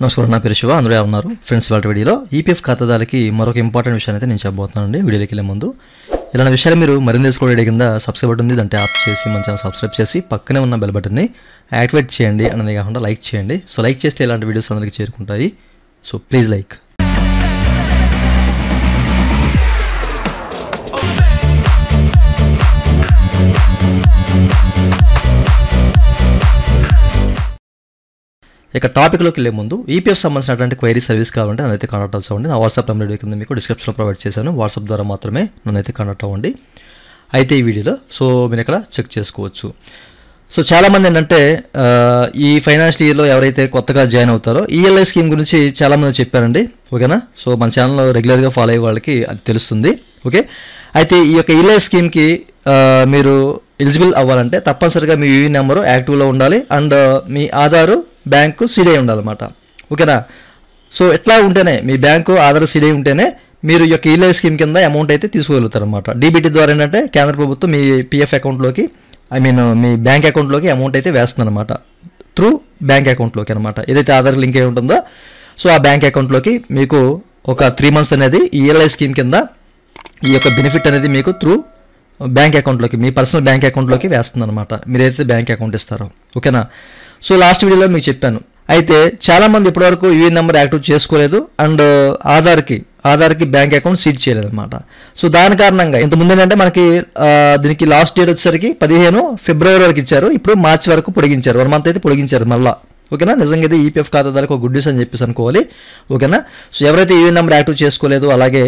నమస్కారం, నా పేరు శివ. అందరూ ఎలా ఉన్నారు ఫ్రెండ్స్? వాళ్ళ వీడియోలో ఈపీఎఫ్ ఖాతాదారులకి మరొక ఇంపార్టెంట్ విషయాన్ని అయితే నేను చెప్పబోతున్నానండి. వీడియోకి వెళ్ళే ముందు ఇలాంటి విషయాలు మీరు మరింత తెలుసుకోవడం కింద సబ్స్క్రైబ్ బటన్ ఉంది, దాన్ని ట్యాప్ చేసి మన ఛానల్ సబ్స్క్రైబ్ చేసి పక్కనే ఉన్న బెల్ బటన్ని యాక్టివేట్ చేయండి. అన్నది కాకుండా లైక్ చేయండి. సో లైక్ చేస్తే ఇలాంటి వీడియోస్ అందరికీ చేరుకుంటాయి. So please like. ఇక టాపిక్లోకి వెళ్ళే ముందు ఈపీఎఫ్ సంబంధించినటువంటి క్వైరీ సర్వీస్ కావాలంటే నన్నైతే కాంటాక్ట్ అవ్వండి. నా వాట్సాప్ నెంబర్ కింద మీకు డిస్క్రిప్షన్లో ప్రొవైడ్ చేశాను. వాట్సాప్ ద్వారా మాత్రమే నన్నైతే కాంటాక్ట్ అవ్వండి. అయితే ఈ వీడియోలో సో మీరు ఇక్కడ చెక్ చేసుకోవచ్చు. సో చాలామంది ఏంటంటే ఈ ఫైనాన్షియల్ ఇయర్లో ఎవరైతే కొత్తగా జాయిన్ అవుతారో ఈఎల్ఐ స్కీమ్ గురించి చాలామంది చెప్పారండి. ఓకేనా? సో మన ఛానల్లో రెగ్యులర్గా ఫాలో అయ్యే వాళ్ళకి అది తెలుస్తుంది. ఓకే, అయితే ఈ యొక్క ఈఎల్ఐ స్కీమ్కి మీరు ఎలిజిబుల్ అవ్వాలంటే తప్పనిసరిగా మీ యూఈ నెంబరు యాక్టివ్లో ఉండాలి and me Aadhaar bank CD ఉండాలన్నమాట. ఓకేనా? సో ఎట్లా ఉంటేనే మీ బ్యాంకు ఆధార్ సీడీ ఉంటేనే మీరు ఈ యొక్క ఈఎల్ఐ స్కీమ్ కింద అమౌంట్ అయితే తీసుకోగలుగుతారు అనమాట. డీబీటీ ద్వారా ఏంటంటే కేంద్ర ప్రభుత్వం మీ పీఎఫ్ అకౌంట్లోకి మీ బ్యాంక్ అకౌంట్లోకి అమౌంట్ అయితే వేస్తుంది అనమాట. త్రూ బ్యాంక్ అకౌంట్లోకి అనమాట. ఏదైతే ఆధార్ లింక్ అయి ఉంటుందో సో ఆ బ్యాంక్ అకౌంట్లోకి మీకు ఒక 3 months అనేది ఈఎల్ఐ స్కీమ్ కింద ఈ యొక్క బెనిఫిట్ అనేది మీకు త్రూ బ్యాంక్ అకౌంట్లోకి మీ పర్సనల్ బ్యాంక్ అకౌంట్లోకి వేస్తుంది అనమాట, మీరైతే బ్యాంక్ అకౌంట్ ఇస్తారో. ఓకేనా? సో లాస్ట్ వీడియోలో మీకు చెప్పాను. అయితే చాలామంది ఇప్పటివరకు యూఏ నెంబర్ యాక్టివ్ చేసుకోలేదు అండ్ ఆధార్కి బ్యాంక్ అకౌంట్ సీడ్ చేయలేదు అనమాట. సో దాని కారణంగా ఇంతకుముందు ఏంటంటే మనకి దీనికి లాస్ట్ డేట్ వచ్చేసరికి 15 February వరకు ఇచ్చారు. ఇప్పుడు మార్చి వరకు పొడిగించారు. 1 month అయితే పొడిగించారు మళ్ళీ. ఓకేనా? నిజంగా ఇది ఈపీఎఫ్ ఖాతాదారులకు ఒక గుడ్ న్యూస్ అని చెప్పేసి అనుకోవాలి. ఓకేనా? సో ఎవరైతే యూఏ నెంబర్ యాక్టివ్ చేసుకోలేదు అలాగే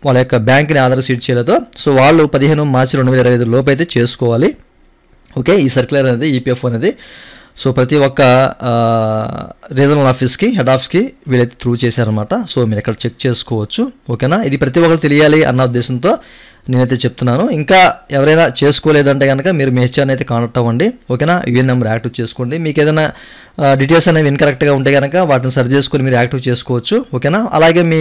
వాళ్ళ యొక్క బ్యాంక్ని ఆధార్ సీడ్ చేయలేదో సో వాళ్ళు 15 March 2025 లోపు అయితే చేసుకోవాలి. ఓకే, ఈ సర్క్యులర్ అనేది ఈపీఎఫ్ అనేది సో ప్రతి ఒక్క రీజనల్ ఆఫీస్కి హెడ్ ఆఫీస్కి వీళ్ళైతే త్రూ చేశారనమాట. సో మీరు ఇక్కడ చెక్ చేసుకోవచ్చు. ఓకేనా? ఇది ప్రతి ఒక్కరు తెలియాలి అన్న ఉద్దేశంతో నేనైతే చెప్తున్నాను. ఇంకా ఎవరైనా చేసుకోలేదంటే కనుక మీరు మీ హెచ్ఆర్ని అయితే కాంటాక్ట్ అవ్వండి. ఓకేనా? యూఎన్ నెంబర్ యాక్టివ్ చేసుకోండి. మీకు ఏదైనా డీటెయిల్స్ అనేవి ఇన్కరెక్ట్గా ఉంటే కనుక వాటిని సరి చేసుకొని మీరు యాక్టివ్ చేసుకోవచ్చు. ఓకేనా? అలాగే మీ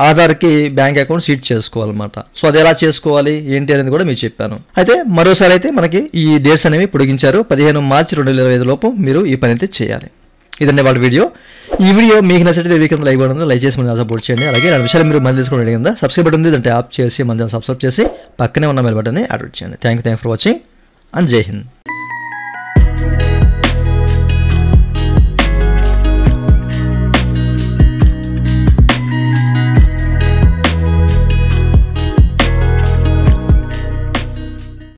ఆధార్కి బ్యాంక్ అకౌంట్ సీడ్ చేసుకోవాలన్నమాట. సో అది ఎలా చేసుకోవాలి ఏంటి అనేది కూడా మీకు చెప్పాను. అయితే మరోసారి అయితే మనకి ఈ డేట్స్ అనేవి పొడిగించారు. 15 March 2025 లోపు మీరు ఈ పని అయితే చేయాలి. ఇదండి వాళ్ళ వీడియో. ఈ వీడియో మీకు నచ్చితే వీకెండ్ లైక్ బటన్ లైక్ చేసి మన సపోర్ట్ చేయండి. అలాగే ఆ విషయాలు మీరు మళ్ళీ తెలుసుకోవడం కింద సబ్స్క్రైబ్ బటన్ ఉంది, దాన్ని ట్యాప్ చేసి మన సబ్స్క్రైబ్ చేసి పక్కనే ఉన్న బెల్ బటన్ని యాక్టివేట్ చేయండి. Thank you for watching and జై హింద్.